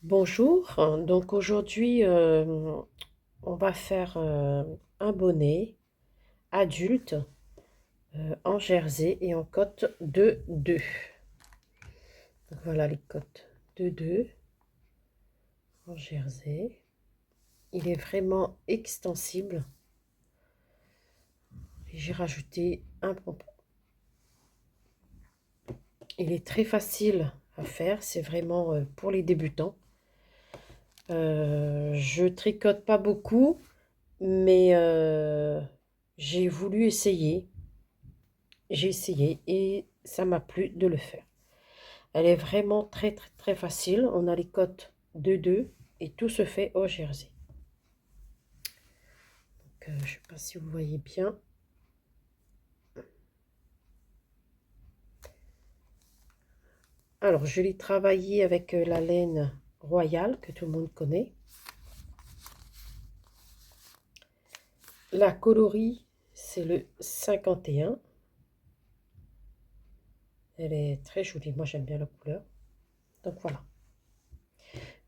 Bonjour, donc aujourd'hui on va faire un bonnet adulte en jersey et en cotte de 2. Donc voilà les cottes de 2 en jersey. Il est vraiment extensible et j'ai rajouté un pompon. Il est très facile à faire, c'est vraiment pour les débutants. Je tricote pas beaucoup, mais j'ai voulu essayer. J'ai essayé et ça m'a plu de le faire. Elle est vraiment très très très facile. On a les cottes de 2 et tout se fait au jersey. Donc, je ne sais pas si vous voyez bien. Alors, je l'ai travaillé avec la laine royale que tout le monde connaît. La coloris, c'est le 51. Elle est très jolie. Moi, j'aime bien la couleur. Donc, voilà.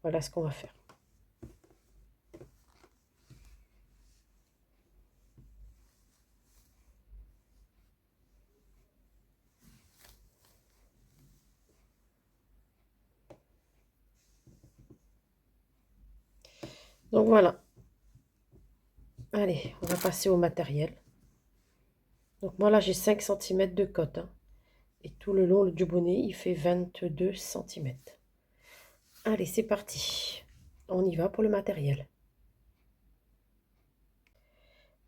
Voilà ce qu'on va faire. Donc, voilà. Allez, on va passer au matériel. Donc, moi, là, j'ai 5 cm de cotte. Et tout le long du bonnet, il fait 22 cm. Allez, c'est parti. On y va pour le matériel.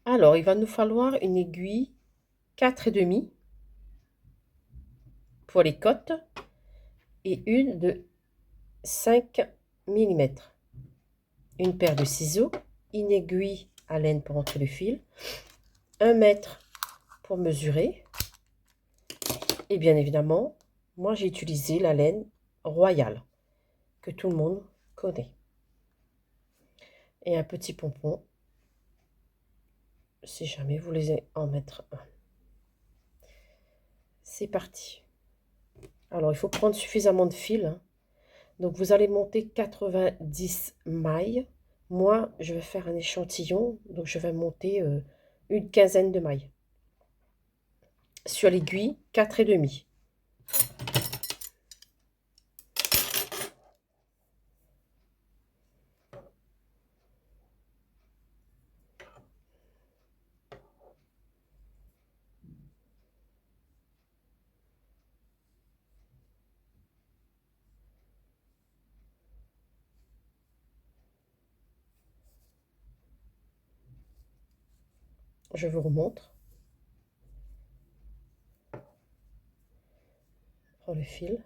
Alors, il va nous falloir une aiguille 4,5 pour les cottes et une de 5 mm. Une paire de ciseaux, une aiguille à laine pour entrer le fil, 1 mètre pour mesurer. Et bien évidemment, moi j'ai utilisé la laine royale que tout le monde connaît. Et un petit pompon si jamais vous voulez en mettre un. C'est parti. Alors, il faut prendre suffisamment de fil, hein. Donc, vous allez monter 90 mailles. Moi, je vais faire un échantillon. Donc, je vais monter une quinzaine de mailles. Sur l'aiguille, 4,5. Je vous remontre. Prends le fil.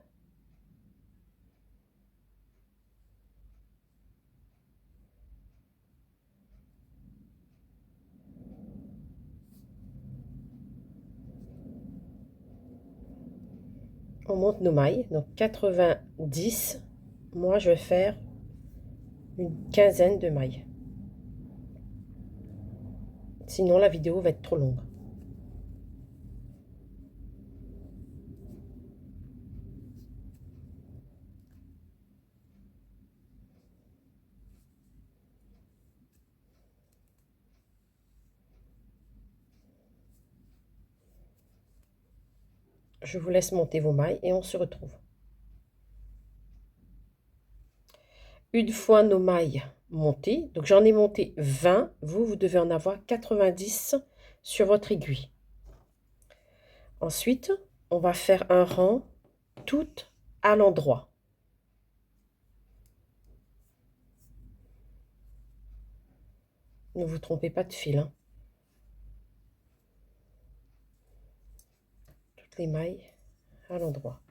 On monte nos mailles. Donc, 90. Moi, je vais faire une quinzaine de mailles. Sinon, la vidéo va être trop longue. Je vous laisse monter vos mailles et on se retrouve. Une fois nos mailles montées, donc j'en ai monté 20, vous devez en avoir 90 sur votre aiguille. Ensuite, on va faire un rang tout à l'endroit. Ne vous trompez pas de fil, hein. Toutes les mailles à l'endroit.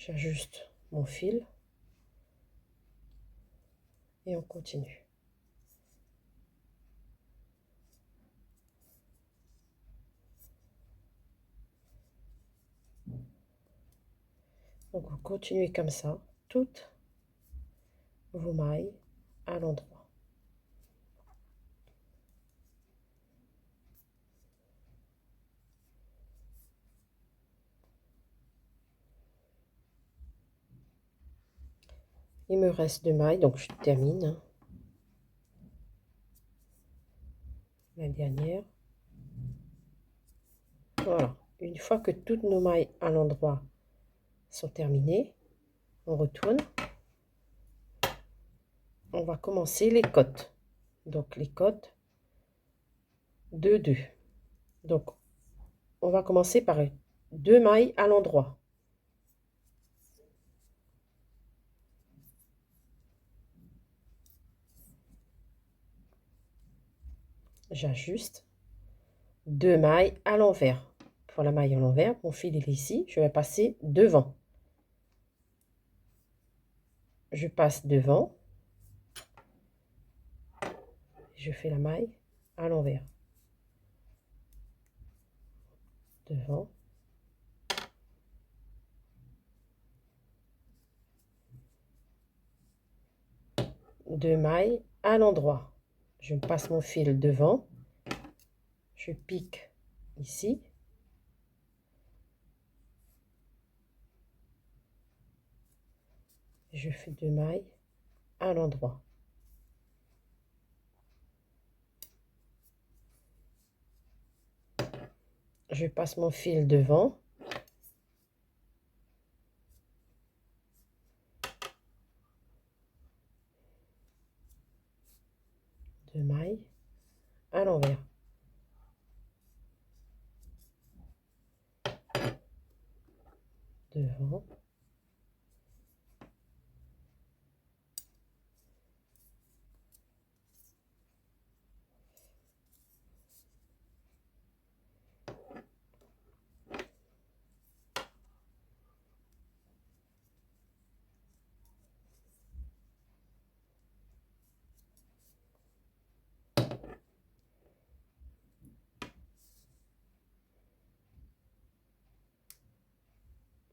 J'ajuste mon fil et on continue. Donc vous continuez comme ça, toutes vos mailles à l'endroit. Il me reste 2 mailles, donc je termine. Hein. La dernière. Voilà. Une fois que toutes nos mailles à l'endroit sont terminées, on retourne. On va commencer les côtes. Donc les côtes 2, 2. Donc on va commencer par 2 mailles à l'endroit. J'ajuste 2 mailles à l'envers. Pour la maille à l'envers, mon fil est ici, je vais passer devant. Je passe devant. Je fais la maille à l'envers. Devant. Deux mailles à l'endroit. Je passe mon fil devant. Je pique ici. Je fais 2 mailles à l'endroit. Je passe mon fil devant. Deux mailles à l'envers. Devant.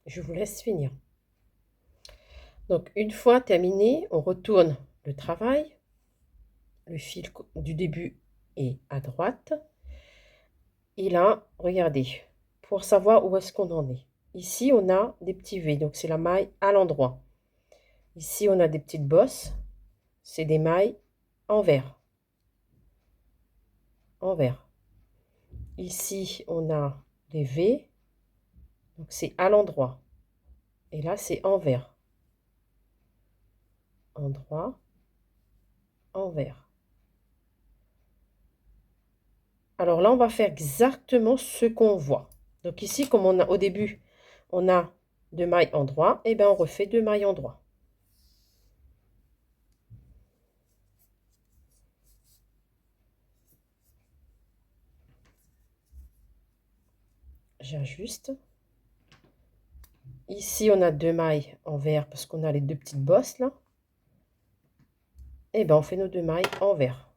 Je vous laisse finir. Donc, une fois terminé, on retourne le travail. Le fil du début est à droite. Et là, regardez, pour savoir où est-ce qu'on en est. Ici, on a des petits V, donc c'est la maille à l'endroit. Ici, on a des petites bosses, c'est des mailles envers. Envers. Ici, on a des V, donc c'est à l'endroit. Et là, c'est envers. Endroit, envers. Alors là, on va faire exactement ce qu'on voit. Donc ici, comme on a au début, on a 2 mailles endroit, et bien on refait 2 mailles endroit. J'ajuste. Ici, on a 2 mailles envers parce qu'on a les 2 petites bosses là. Et bien, on fait nos 2 mailles envers.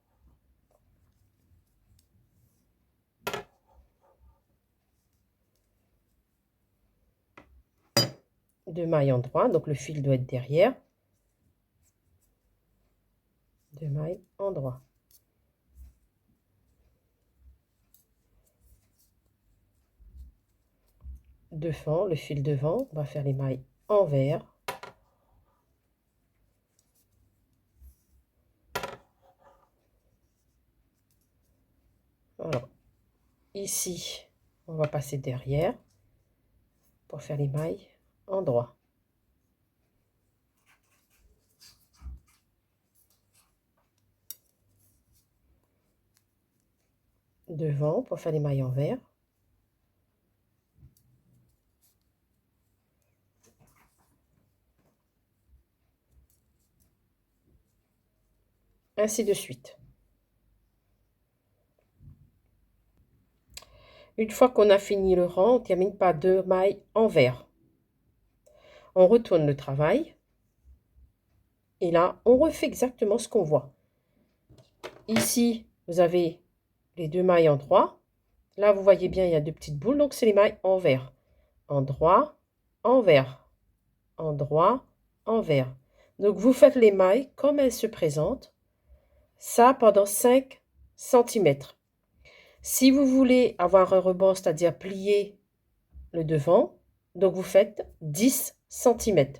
Deux mailles endroit, donc le fil doit être derrière. 2 mailles endroit. Devant, le fil devant, on va faire les mailles envers. Voilà. Ici, on va passer derrière pour faire les mailles endroit. Devant pour faire les mailles envers. Ainsi de suite. Une fois qu'on a fini le rang, on termine par 2 mailles envers. On retourne le travail. Et là, on refait exactement ce qu'on voit. Ici, vous avez les 2 mailles endroit. Là, vous voyez bien, il y a 2 petites boules, donc c'est les mailles envers. Endroit, envers. Endroit, envers. Donc, vous faites les mailles comme elles se présentent. Ça pendant 5 cm. Si vous voulez avoir un rebond, c'est-à-dire plier le devant, donc vous faites 10 cm.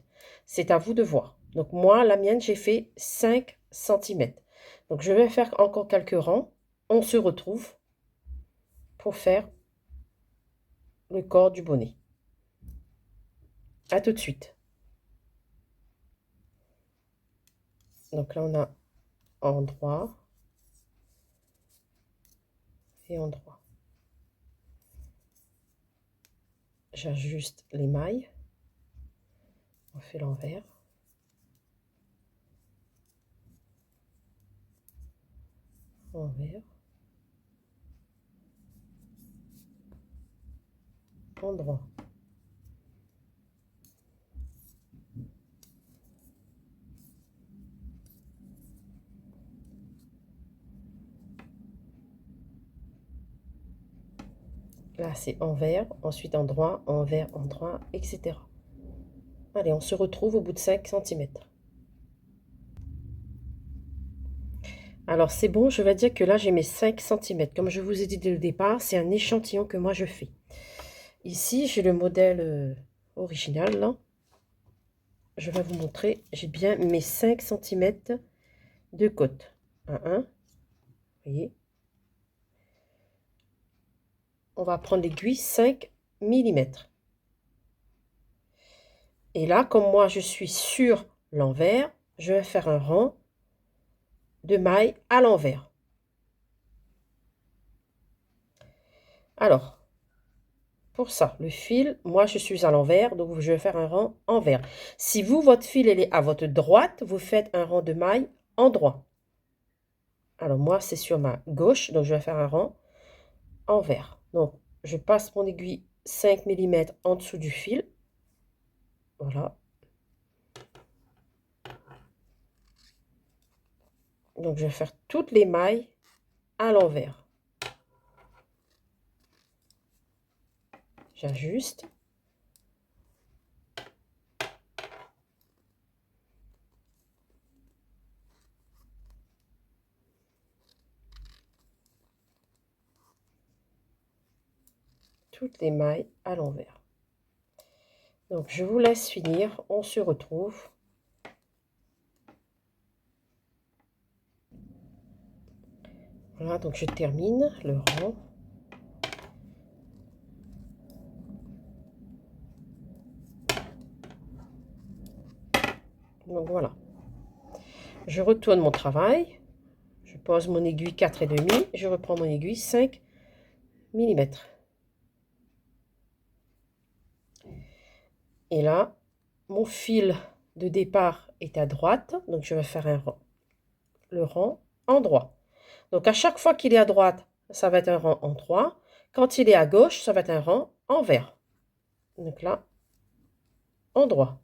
C'est à vous de voir. Donc moi, la mienne, j'ai fait 5 cm. Donc je vais faire encore quelques rangs. On se retrouve pour faire le corps du bonnet. À tout de suite. Donc là, on a endroit et endroit. J'ajuste les mailles. On fait l'envers. Envers. Endroit. Là, c'est envers, ensuite endroit, envers, endroit, etc. Allez, on se retrouve au bout de 5 cm. Alors, c'est bon, je vais dire que là, j'ai mes 5 cm. Comme je vous ai dit dès le départ, c'est un échantillon que moi, je fais. Ici, j'ai le modèle original, là. Je vais vous montrer, j'ai bien mes 5 cm de côte. Vous voyez. On va prendre l'aiguille 5 mm. Et là, comme moi, je suis sur l'envers, je vais faire un rang de mailles à l'envers. Alors, pour ça, le fil, moi, je suis à l'envers, donc je vais faire un rang envers. Si vous, votre fil, elle est à votre droite, vous faites un rang de mailles en droit. Alors, moi, c'est sur ma gauche, donc je vais faire un rang envers. Donc, je passe mon aiguille 5 mm en dessous du fil. Voilà. Donc, je vais faire toutes les mailles à l'envers. J'ajuste. Toutes les mailles à l'envers. Donc, je vous laisse finir. On se retrouve. Voilà, donc je termine le rang. Donc voilà. Je retourne mon travail. Je pose mon aiguille 4,5. Je reprends mon aiguille 5 mm. Et là, mon fil de départ est à droite. Donc je vais faire un rang. Le rang en droit. Donc à chaque fois qu'il est à droite, ça va être un rang en droit. Quand il est à gauche, ça va être un rang envers. Donc là, en droit.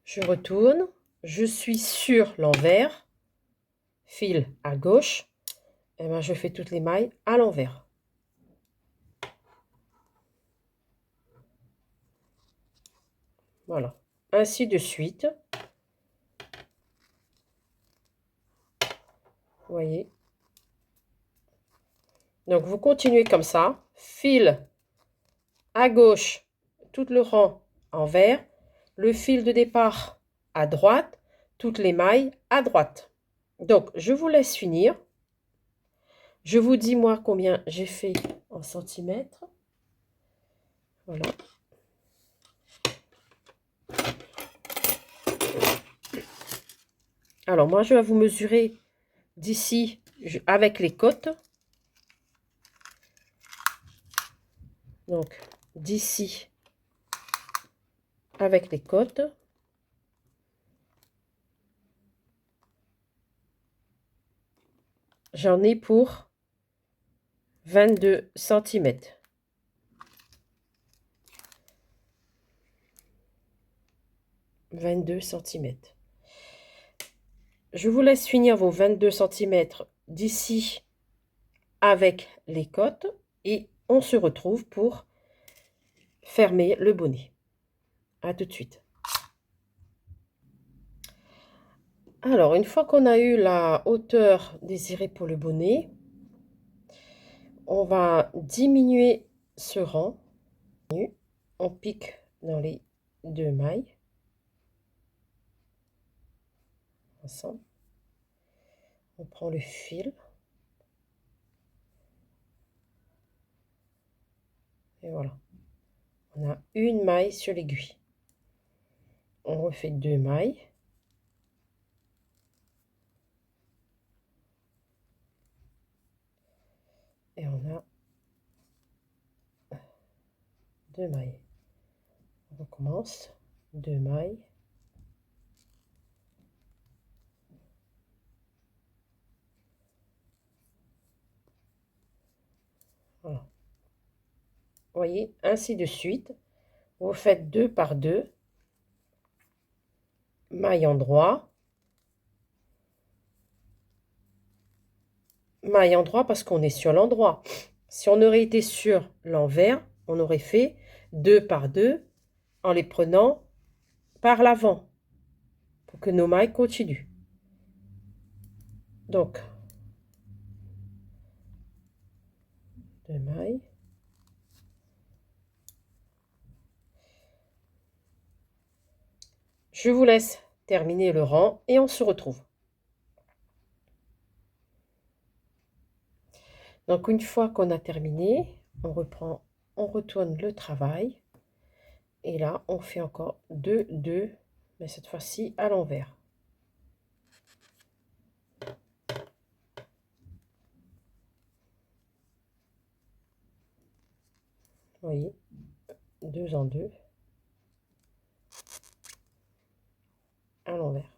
Je retourne. Je suis sur l'envers. Fil à gauche. Et ben, je fais toutes les mailles à l'envers. Voilà. Ainsi de suite. Vous voyez. Donc, vous continuez comme ça. Fil à gauche, tout le rang envers. Le fil de départ à droite. Toutes les mailles à droite. Donc, je vous laisse finir. Je vous dis, moi, combien j'ai fait en centimètres. Voilà. Alors, moi, je vais vous mesurer d'ici avec les côtes. Donc, d'ici avec les côtes. j'en ai pour 22 cm. Je vous laisse finir vos 22 cm d'ici avec les côtes et on se retrouve pour fermer le bonnet. À tout de suite. Alors, une fois qu'on a eu la hauteur désirée pour le bonnet, on va diminuer ce rang. On pique dans les 2 mailles. Ensemble. On prend le fil. Et voilà. On a une maille sur l'aiguille. On refait 2 mailles. Et on a 2 mailles. On recommence. 2 mailles. Voilà. Vous voyez, ainsi de suite. Vous faites 2 par 2. Maille endroit. Maille endroit parce qu'on est sur l'endroit. Si on aurait été sur l'envers, on aurait fait 2 par 2 en les prenant par l'avant pour que nos mailles continuent. Donc, 2 mailles. Je vous laisse terminer le rang et on se retrouve. Donc, une fois qu'on a terminé, on reprend, on retourne le travail. Et là, on fait encore 2, 2, mais cette fois-ci à l'envers. Vous voyez, 2 en 2 à l'envers.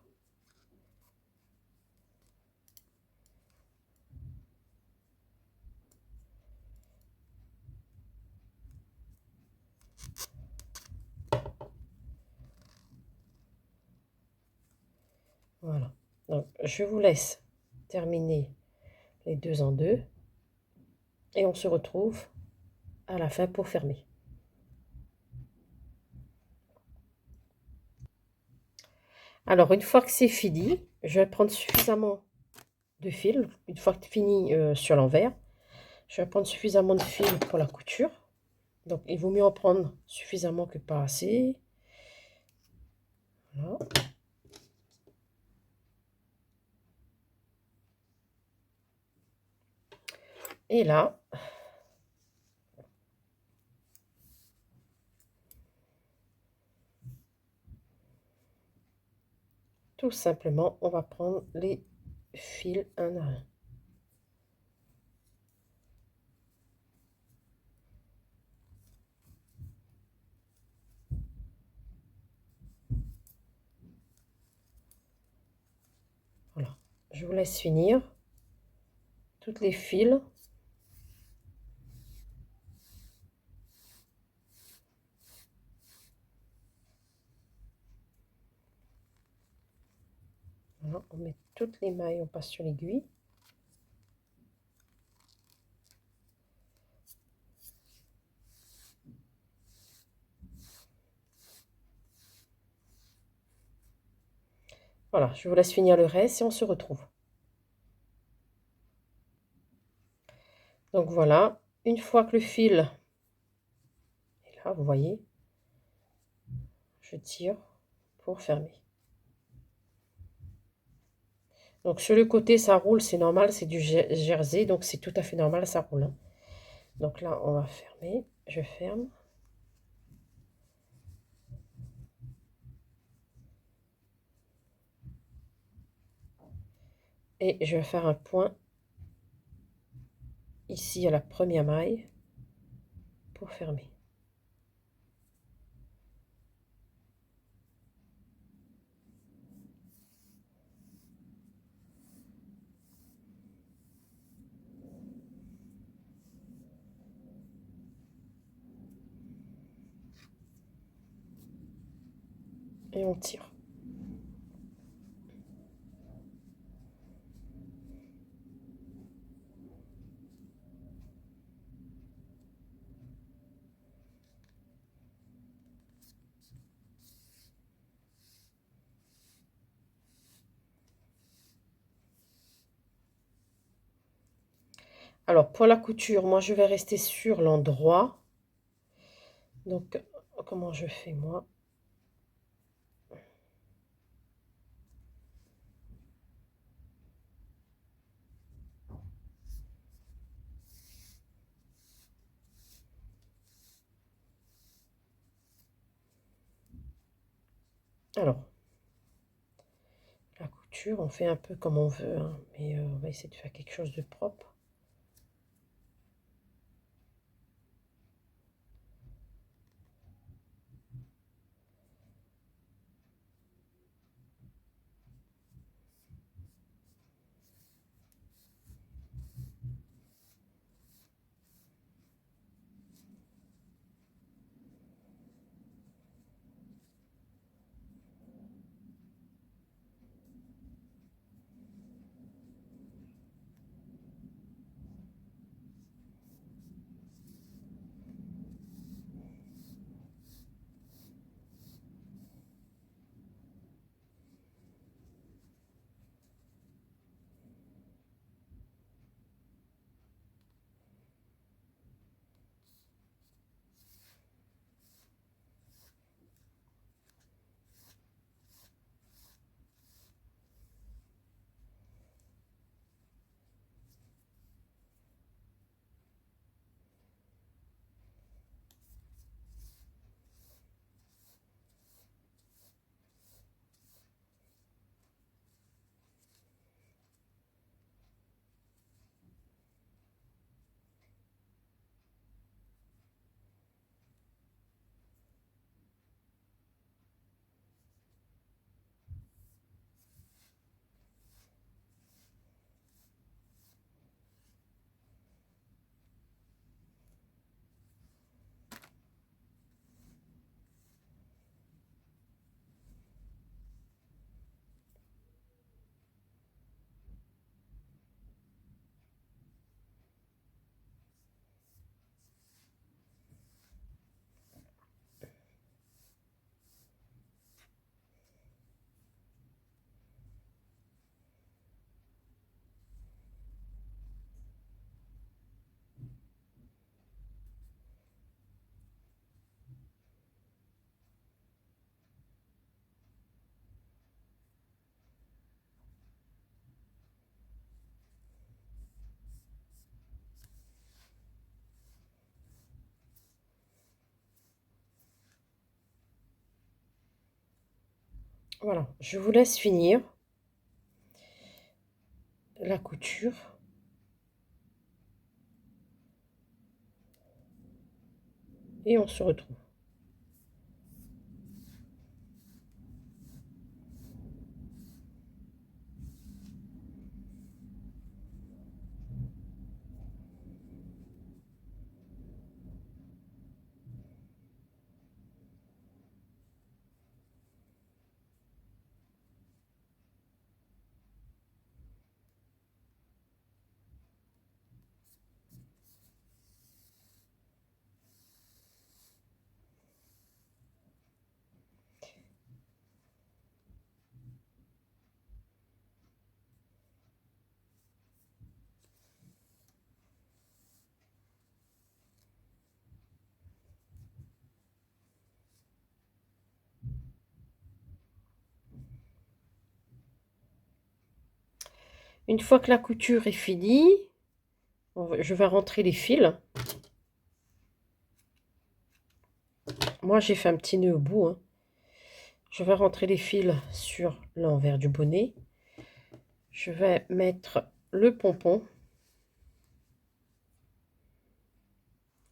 Voilà. Donc, je vous laisse terminer les 2 en 2 et on se retrouve à la fin pour fermer. Alors, une fois que c'est fini, je vais prendre suffisamment de fil. Une fois que c'est fini sur l'envers, je vais prendre suffisamment de fil pour la couture. Donc, il vaut mieux en prendre suffisamment que pas assez. Voilà. Et là, tout simplement, on va prendre les fils un à un. Voilà. Je vous laisse finir toutes les fils. Voilà, on met toutes les mailles, on passe sur l'aiguille. Voilà, je vous laisse finir le reste et on se retrouve. Donc voilà, une fois que le fil est là, vous voyez, je tire pour fermer. Donc sur le côté, ça roule, c'est normal, c'est du jersey, donc c'est tout à fait normal, ça roule. Hein. Donc là, on va fermer, je ferme. Et je vais faire un point ici à la première maille pour fermer. et on tire. Alors, pour la couture, moi, je vais rester sur l'endroit. Donc, comment je fais, moi? Alors, la couture, on fait un peu comme on veut, hein, mais on va essayer de faire quelque chose de propre. Voilà, je vous laisse finir la couture. Et on se retrouve. Une fois que la couture est finie, je vais rentrer les fils. Moi, j'ai fait un petit nœud au bout, hein. Je vais rentrer les fils sur l'envers du bonnet. Je vais mettre le pompon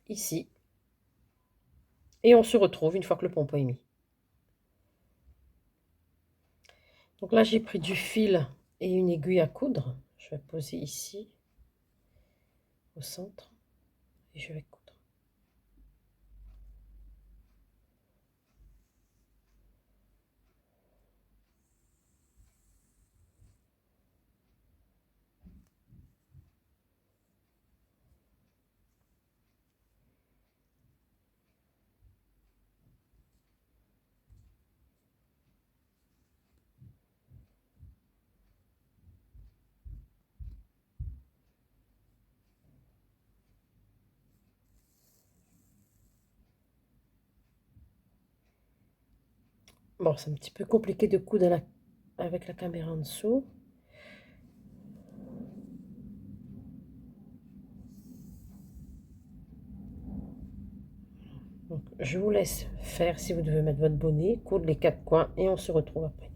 ici. Et on se retrouve une fois que le pompon est mis. Donc là, j'ai pris du fil et une aiguille à coudre. Je vais poser ici, au centre, et je vais coudre. Bon, c'est un petit peu compliqué de coudre avec la caméra en dessous. Donc, je vous laisse faire si vous devez mettre votre bonnet, coudre les 4 coins et on se retrouve après.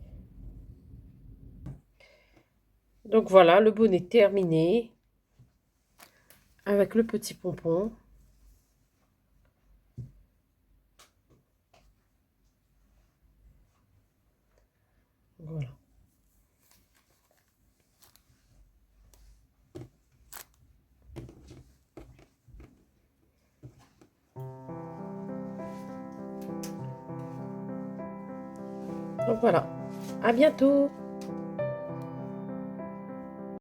Donc voilà, le bonnet terminé avec le petit pompon. Voilà. Donc voilà, à bientôt!